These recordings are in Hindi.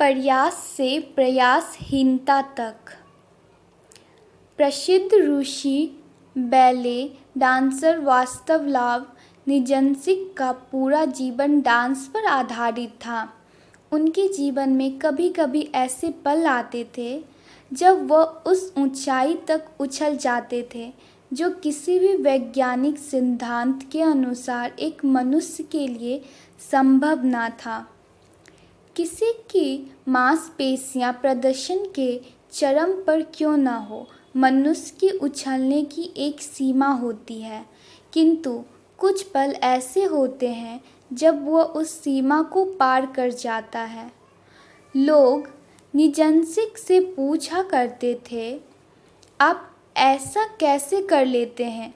प्रयास से प्रयासहीनता तक। प्रसिद्ध रूसी बैले डांसर वास्लाव निजिंस्की का पूरा जीवन डांस पर आधारित था। उनके जीवन में कभी कभी ऐसे पल आते थे जब वह उस ऊंचाई तक उछल जाते थे जो किसी भी वैज्ञानिक सिद्धांत के अनुसार एक मनुष्य के लिए संभव न था। किसी की मांसपेशियां प्रदर्शन के चरम पर क्यों न हो, मनुष्य के उछलने की एक सीमा होती है, किंतु कुछ पल ऐसे होते हैं जब वह उस सीमा को पार कर जाता है। लोग निजिंस्की से पूछा करते थे, आप ऐसा कैसे कर लेते हैं?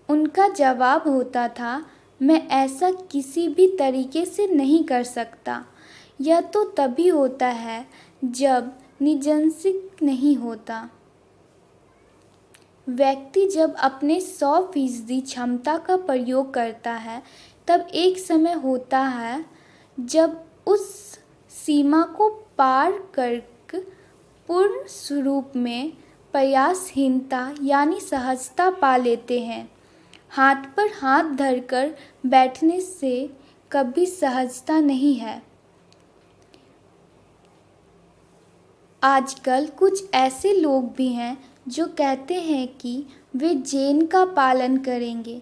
उनका जवाब होता था, मैं ऐसा किसी भी तरीके से नहीं कर सकता। यह तो तभी होता है जब निजिंस्की नहीं होता। व्यक्ति जब अपने 100% क्षमता का प्रयोग करता है तब एक समय होता है जब उस सीमा को पार कर पूर्ण स्वरूप में प्रयासहीनता यानी सहजता पा लेते हैं। हाथ पर हाथ धरकर बैठने से कभी सहजता नहीं है। आजकल कुछ ऐसे लोग भी हैं जो कहते हैं कि वे जैन का पालन करेंगे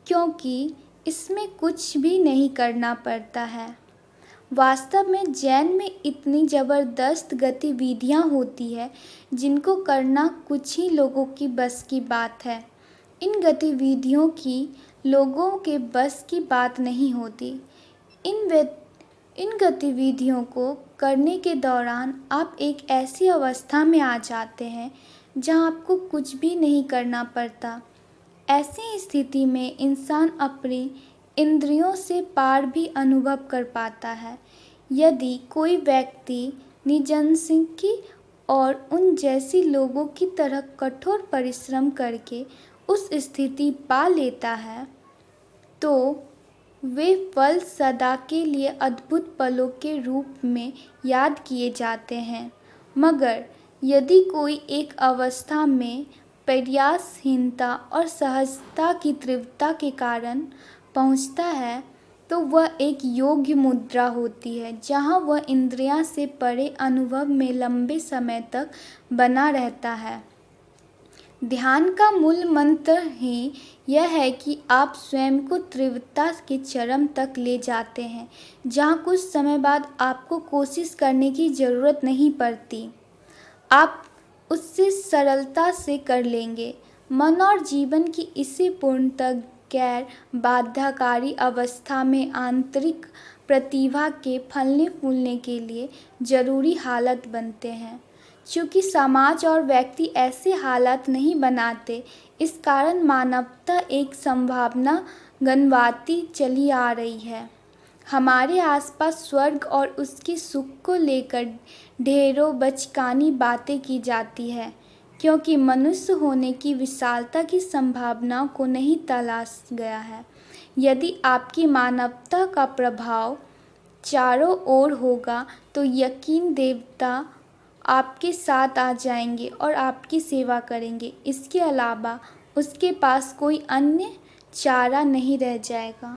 क्योंकि इसमें कुछ भी नहीं करना पड़ता है। वास्तव में जैन में इतनी ज़बरदस्त गतिविधियां होती है जिनको करना कुछ ही लोगों की बस की बात है। इन गतिविधियों की लोगों के बस की बात नहीं होती। इन गतिविधियों को करने के दौरान आप एक ऐसी अवस्था में आ जाते हैं जहां आपको कुछ भी नहीं करना पड़ता। ऐसी स्थिति में इंसान अपनी इंद्रियों से पार भी अनुभव कर पाता है। यदि कोई व्यक्ति निजिंस्की और उन जैसी लोगों की तरह कठोर परिश्रम करके उस स्थिति पा लेता है तो वे पल सदा के लिए अद्भुत पलों के रूप में याद किए जाते हैं। मगर यदि कोई एक अवस्था में प्रयासहीनता और सहजता की तीव्रता के कारण पहुंचता है तो वह एक योग्य मुद्रा होती है जहां वह इंद्रियां से परे अनुभव में लंबे समय तक बना रहता है। ध्यान का मूल मंत्र ही यह है कि आप स्वयं को तीव्रता के चरम तक ले जाते हैं जहां कुछ समय बाद आपको कोशिश करने की ज़रूरत नहीं पड़ती। आप उससे सरलता से कर लेंगे। मन और जीवन की इसी पूर्णतः गैर बाध्यकारी अवस्था में आंतरिक प्रतिभा के फलने फूलने के लिए ज़रूरी हालत बनते हैं। चूँकि समाज और व्यक्ति ऐसे हालात नहीं बनाते, इस कारण मानवता एक संभावना गंवाती चली आ रही है। हमारे आसपास स्वर्ग और उसके सुख को लेकर ढेरों बचकानी बातें की जाती है क्योंकि मनुष्य होने की विशालता की संभावना को नहीं तलाश गया है। यदि आपकी मानवता का प्रभाव चारों ओर होगा तो यकीन देवता आपके साथ आ जाएंगे और आपकी सेवा करेंगे। इसके अलावा उसके पास कोई अन्य चारा नहीं रह जाएगा।